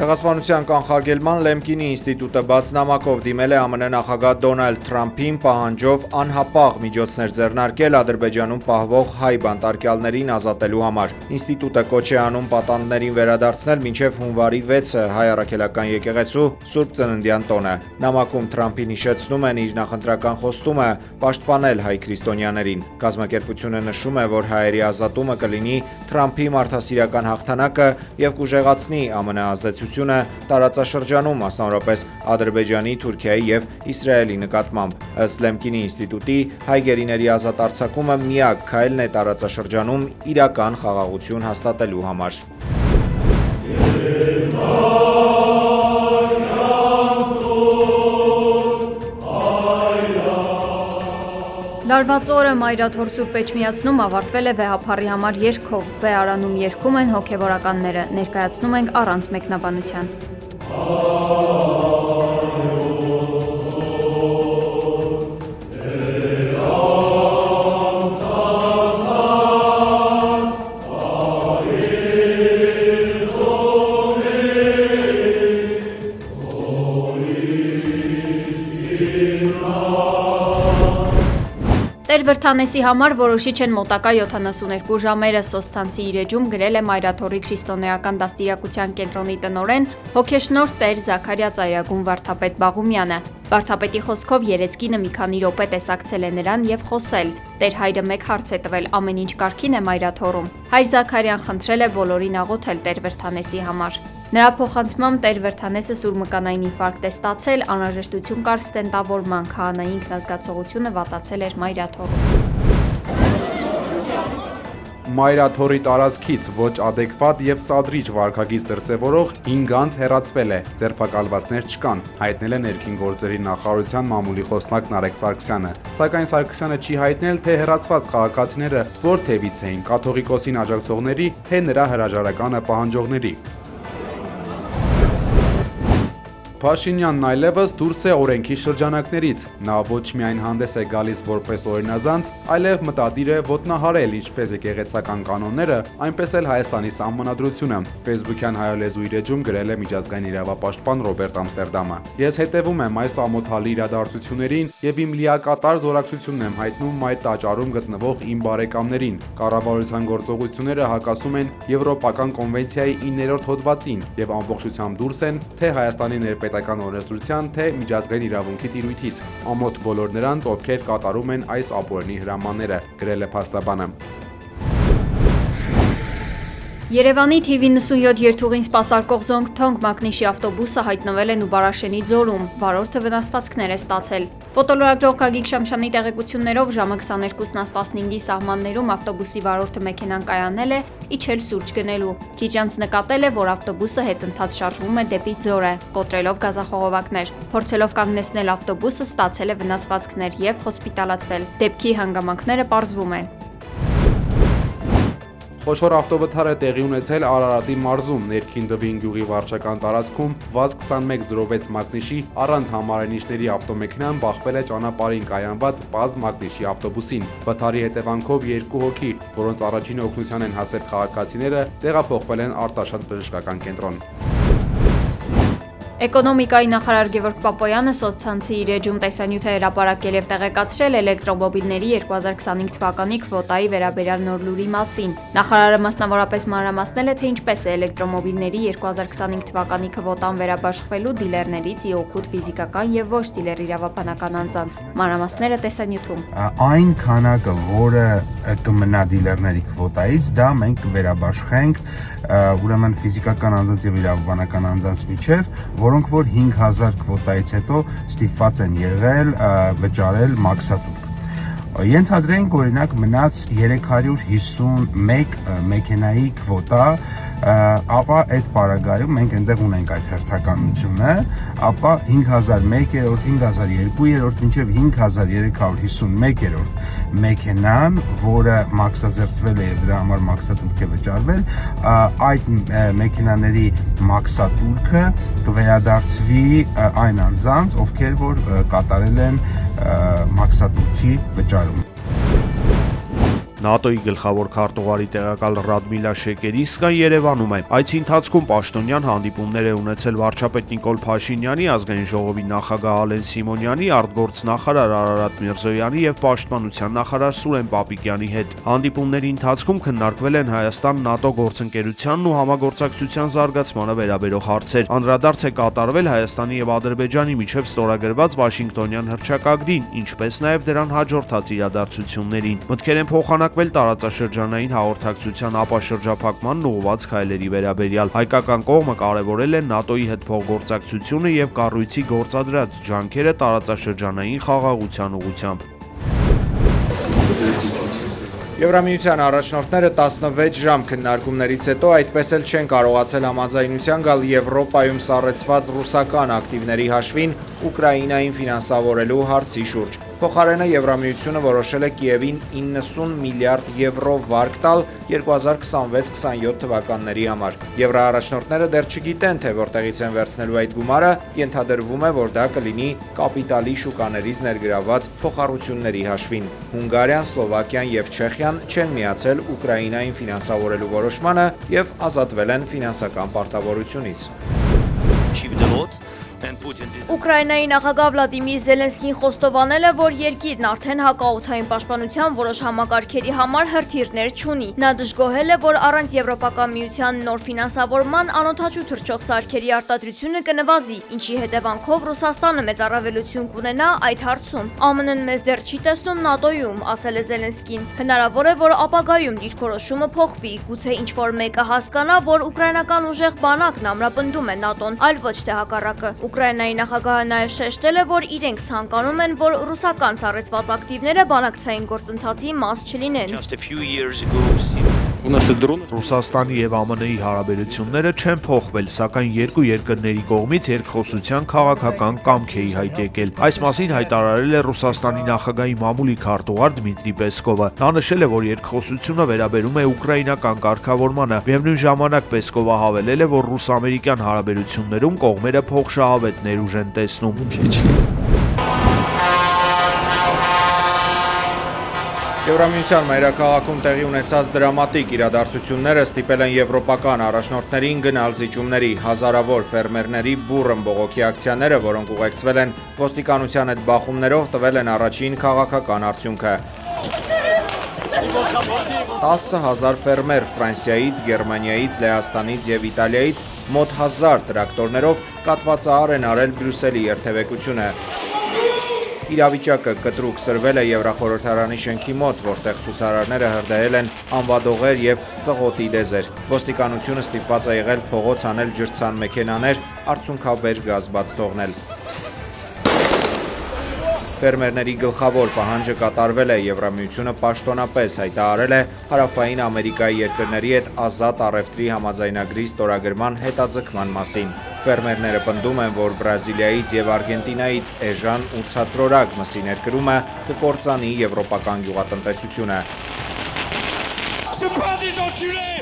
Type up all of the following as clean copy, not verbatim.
Ցեղասպանության կանխարգելման Լեմկինի ինստիտուտը բաց նամակով դիմել է ԱՄՆ նախագահ Դոնալդ Թրամփին պահանջով անհապաղ միջոցներ ձեռնարկել Ադրբեջանում պահվող հայ բանտարկյալներին ազատելու համար։ Ինստիտուտը կոչ է անում պատանդներին վերադարձնել մինչև հունվարի 6-ը հայ առաքելական եկեղեցու Սուրբ Ծննդյան տոնը։ Նամակում Թրամփին հիշեցնում են իր նախընտրական խոստումը պաշտպանել հայ քրիստոնյաներին։ Կազմակերպությունը նշում է, որ հայերի ազատումը կլինի Թրամփի մարդասիրական հաղթանակը եւ կուժեղացնի ԱՄՆ ազդեցությունը տարածաշրջանում, մասնավորապես Ադրբեջանի, Թուրքիայի եւ Իսրայելի նկատմամբ։ Ըստ Լեմկինի ինստիտուտի, հայ գերիների ազատ արձակումը միակ քայլն է տարածաշրջանում իրական խաղաղություն հաստատելու համար։ Լարված օրը Մայրաթոր Սուրբ Էջմիածնում ավարտվել է վեհափառի համար երգով։ Վեհարանում երգում են հոգևորականները, ներկայացնում ենք առանց մեկնաբանության։ Տեր-Վրդանեսի համար որոշիչ են մոտակա 72 ժամերը, սոցցանցի իր էջում գրել է Մայրաթորի քրիստոնեական դաստիարակության կենտրոնի տնօրեն, հոգեշնորհ Տեր Զաքարիա Ծայրագուն վարդապետ Բաղումյանը։ Վարդապետի խոսքով երեցկինը մի քանի րոպե տեսակցել է նրան եւ խոսել։ Տեր հայրը մեկ հարց է տվել՝ ամեն ինչ կարգին է Մայրաթորում։ Հայր Զաքարիան խնդրել է բոլորին աղոթել Տեր-Վրդանեսի համար։ Նրա փոխանցմամբ Տեր-Վրդանեսը սուրմկանային ինֆարկտ է ստացել, անհրաժեշտություն կար ստենտավորման, քահանայի ինքնազգացողությունը վատացել էր Մայրաթորում։ Մայրաթորի տարածքից ոչ ադեկվատ եւ սադրիչ վարքագիծ դրսեւորող 5 անձ հեռացվել է, ձերբակալվածներ չկան, հայտնել է ներքին գործերի նախարարության մամուլի խոսնակ Նարեկ Սարգսյանը, սակայն Սարգսյանը չի հայտնել, թե հեռացված քաղաքացիները որ թևից էին, կաթողիկոսին աջակցողների, թե նրա հրաժարականը պահանջողների։ Փաշինյանն այլևս դուրս է օրենքի շրջանակներից, նա ոչ միայն հանդես է գալիս որպես օրինազանց, այլև մտադիր է ոտնահարել ինչպես եկեղեցական կանոնները, այնպես էլ Հայաստանի սահմանադրությունը։ Facebook-յան հայալեզու իր էջում գրել է միջազգային իրավապաշտպան Ռոբերտ Ամստերդամը։ Ես հետևում եմ այս ամոթալի իրադարձություններին եւ իմ լիակատար զորակցությունն եմ հայտնում այդ տաճարում գտնվող իմ բարեկամներին։ Կառավարության գործողությունները հակասում են Եվրոպական կոնվենցիայի 9-րդ հոդվածին եւ ամբողջությամբ դուրս են թե Հայաստանի պետական օրենսդրության, թե միջազգային իրավունքի տիրույթից։ Ամոթ բոլոր նրանց, ովքեր կատարում են այս ապօրինի հրամանները, գրել է փաստաբանը։ Երևանի TV97 երթուղին սպասարկող Զոնգթոնգ մագնիշի ավտոբուսը հայտնվել է Նուբարաշենի ձորում, վարորդը վնասվածքներ է ստացել։ Ֆոտոլրագրող Գագիկ Շամշյանի տեղեկություններով ժամը 22:15-ի սահմաններում ավտոբուսի վարորդը մեքենան կայանել է իջել սուրճ գնելու։ Քիչ անց նկատել է, որ ավտոբուսը հետընթաց շարժվում է դեպի ձորը, կոտրելով գազախողովակներ։ Փորձելով կանգնեցնել ավտոբուսը, ստացել է վնասվածքներ եւ հոսպիտալացվել։ Դեպքի հանգամանքները պարզվում են։ Խոշոր ավտովթար է տեղի ունեցել Արարատի մարզում, ներքին Դվին գյուղի վարչական տարածքում ՎԱԶ 2106 մագնիշի առանց համարենիչների ավտոմեքենան բախվել է ճանապարհին կայանված ՊԱԶ մագնիշի ավտոբուսին։ Վթարի հետևանքով 2 հոգի, որոնց առաջին օգնության են հասել քաղաքացիները, տեղափոխվել են Արտաշատ բժշկական կենտրոն։ Էկոնոմիկայի նախարար Գևորգ Պապոյանը սոցցանցի իր էջում տեսանյութ է հրապարակել եւ տեղեկացրել էլեկտրոմոբիլների 2025 թվականի քվոտայի վերաբերյալ նոր լուրի մասին։ Նախարարը մասնավորապես մանրամասնել է, թե ինչպես է էլեկտրոմոբիլների 2025 թվականի քվոտան վերաբաշխվելու դիլերներից ի օգուտ ֆիզիկական եւ ոչ դիլեր իրավաբանական անձանց։ Մանրամասները տեսանյութում։ Այն քանակը, որը կմնա դիլերների քվոտայից, դա մենք կվերաբաշխենք ուրեմն ֆիզիկական անձանց եւ իրավաբանական անձանց միջև, որոնք որ 5000 քվոտայից հետո ստիպված են եղել վճարել մաքսատուր։ Ենթադրենք օրինակ մնաց 351 մեքենայի քվոտա, ապա այդ պարագայում մենք այնտեղ ունենք այդ հերթականությունը, ապա 5001-րդ, 5002-րդ, մինչև 5351-րդ մեքենան, որը մաքսազերծվել է եւ դրա համար մաքսատուրք է վճարվել, այդ մեքենաների մաքսատուրքը կվերադարձվի այն անձանց, ովքեր որ կատարել են մաքսատուրքի վճարում։ ՆԱՏՕ-ի գլխավոր քարտուղարի տեղակալ Ռադմիլա Շեկերիսկան Երևանում է։ Այցի ընթացքում Պաշտոնյան հանդիպումներ է ունեցել վարչապետ Նիկոլ Փաշինյանի, ազգային ժողովի նախագահ Ալեն Սիմոնյանի, արտգործնախարար Արարատ Միրզոյանի եւ պաշտպանության նախարար Սուրեն Պապիկյանի հետ։ Հանդիպումների ընթացքում քննարկվել են Հայաստան-ՆԱՏՕ գործընկերությանն ու համագործակցության զարգացմանը վերաբերող հարցեր։ Անդրադարձ է կատարվել Հայաստանի եւ Ադրբեջանի միջև ստորագրված Վաշինգտոնյան հռչակագրին, ինչպես նաեւ դրան հաջորդած իրադարձություններին։ Մտքեր են փոխանակվել տարածաշրջանային հաղորդակցության ապաշրջափակմանն ուղղված քայլերի վերաբերյալ։ Հայկական կողմը կարևորել է ՆԱՏՕ-ի հետ փոխգործակցությունը եւ կառույցի գործադրած ջանքերը տարածաշրջանային խաղաղության ուղղությամբ։ Եվրամիության առաջնորդները 16 ժամ քննարկումներից հետո այդպես էլ չեն կարողացել համաձայնության գալ Եվրոպայում սառեցված ռուսական ակտիվների հաշվին Ուկրաինային ֆինանսավորելու հարցի շուրջ։ Փոխարենը Եվրամիությունը որոշել է Կիևին 90 միլիարդ եվրո վարկ տալ 2026-27 թվականների համար։ Եվրոառաջնորդները դեռ չգիտեն, թե որտեղից են վերցնելու այդ գումարը, ենթադրվում է, որ դա կլինի կապիտալի շուկաներից ներգրավված փոխառությունների հաշվին։ Հունգարիան, Սլովակիան եւ Չեխիան չեն միացել Ուկրաինային ֆինանսավորելու որոշմանը եւ ազատվել են ֆինանսական պարտավորությունից։ Ուկրաինայի նախագահ Վլադիմիր Զելենսկին խոստովանել է, որ երկիրն արդեն հակաօդային պաշտպանության որոշ համակարգերի համար հրթիռներ չունի։ Նա դժգոհել է, որ առանց Եվրոպական միության նոր ֆինանսավորման անօդաչու թռչող սարքերի արտադրությունը կնվազի, ինչի հետևանքով Ռուսաստանը մեծ առավելություն կունենա այդ հարցում։ ԱՄՆ-ն մեզ դեռ չի տեսնում ՆԱՏՕ-ում, ասել է Զելենսկին։ Հնարավոր է, որ ապագայում դիրքորոշումը փոխվի, գուցե ինչ-որ մեկը հասկանա, որ ուկրաինական ուժեղ բանակն ամրապնդում է ՆԱՏՕ-ն, այլ ոչ թե հակառակը։ Ուկրաինայի նախագահը նաև շեշտել է, որ իրենք ցանկանում են, որ ռուսական սառեցված ակտիվները բանակցային գործընթացի մաս չլինեն։ Ռուսաստանի եւ ԱՄՆ-ի հարաբերությունները չեն փոխվել, սակայն երկու երկրների կողմից երկխոսության քաղաքական կամք է ի հայտ եկել։ Այս մասին հայտարարել է Ռուսաստանի նախագահի մամուլի քարտուղար Դմիտրի Պեսկովը։ Նա նշել է, որ երկխոսությունը վերաբերում է ուկրաինական կարգավորմանը։ Միևնույն ժամանակ Պեսկովը հավելել է, որ ռուս-ամերիկյան հարաբերություններում կողմերը փոխշահավետներ ուժ են տեսնում։ Եվրամիության մայրաքաղաքում տեղի ունեցած դրամատիկ իրադարձությունները ստիպել են եվրոպական առաջնորդներին գնալ զիջումների։ Հազարավոր ֆերմերների բուռն բողոքի ակցիաները, որոնք ուղեկցվել են ոստիկանության հետ բախումներով, տվել են առաջին քաղաքական արդյունքը։ 10,000 ֆերմեր Ֆրանսիայից, Գերմանիայից, Լեհաստանից եւ Իտալիայից մոտ 1000 տրակտորներով կատվածահար են արել Բրյուսելի երթևեկությունը։ Իրավիճակը կտրուկ սրվել է Եվրախորհրդարանի շենքի մոտ, որտեղ ցուցարարները հրդեհել են անվադողեր եւ ծղոտի լեզեր։ Ոստիկանությունը ստիպված է եղել փողոց անել ջրցան մեքենաներ, արդյունքաբեր գազ բաց թողնել։ Ֆերմերների գլխավոր պահանջը կատարվել է, Եվրամիությունը պաշտոնապես հայտարարել է Հարավային Ամերիկայի երկրների հետ ազատ առևտրի համաձայնագրի ստորագրման հետաձգման մասին։ Ֆերմերները պնդում են, որ Բրազիլիայից եւ Արգենտինայից էժան ու ցածրորակ մսի ներկրումը կկործանի եվրոպական գյուղատնտեսությունը։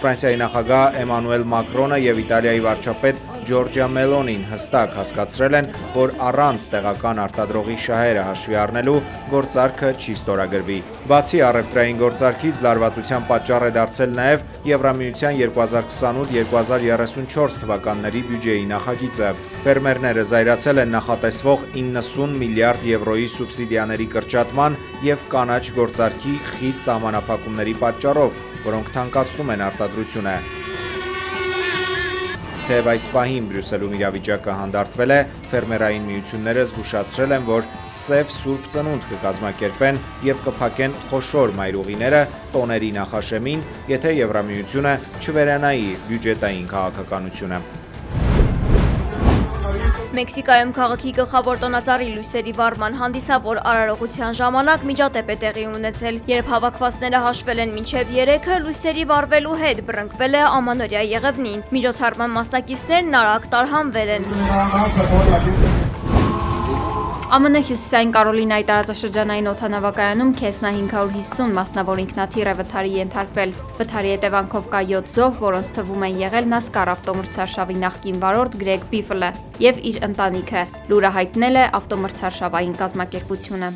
Ֆրանսիայի նախագահ Էմանուել Մակրոնը եւ Իտալիայի վարչապետ Ջորջիա Մելոնին հստակ հասկացրել են, որ առանց տեղական արտադրողի շահերը հաշվի առնելու գործարքը չի ստորագրվի։ Բացի առևտրային գործարքից լարվածության պատճառ է դարձել նաև Եվրամիության 2028-2034 թվականների բյուջեի նախագիծը։ Ֆերմերները զայրացել են նախատեսվող 90 միլիարդ եվրոյի սուբսիդիաների կրճատման եւ կանաչ գործարքի խիստ սահմանափակումների պատճառով, որոնք թանկացնում են արտադրությունը։ Թեև այս պահին Բրյուսելում իրավիճակը հանդարտվել է, ֆերմերային միությունները զգուշացրել են, որ սև սուրբ ծնունդ կկազմակերպեն եւ կփակեն խոշոր մայրուղիները տոների նախաշեմին, եթե Եվրամիությունը չվերանայի բյուջետային քաղաքականությունը։ Մեքսիկայում քաղաքի գլխավոր տոնածառի լույսերի վառման հանդիսավոր արարողության ժամանակ միջադեպ է տեղի ունեցել, երբ հավաքվածները հաշվել են մինչև 3-ը, լույսերի վառվելու հետ բռնկվել է ամանորյա Եղևնին։ Միջոցառման մասնակիցներն արագ տարհանվել են։ ԱՄՆ Հյուսիսային Կարոլինայի տարածաշրջանային օդանավակայանում Քեսնա 550 մասնավոր ինքնաթիռ է վթարի ենթարկվել։ Վթարի հետևանքով կա 7 զոհ, որոնց թվում են եղել NASCAR ավտոմրցարշավի նախկին վարորդ Գրեգ Բիֆլը եւ իր ընտանիքը։ Լուրը հայտնել է ավտոմրցարշավային կազմակերպությունը։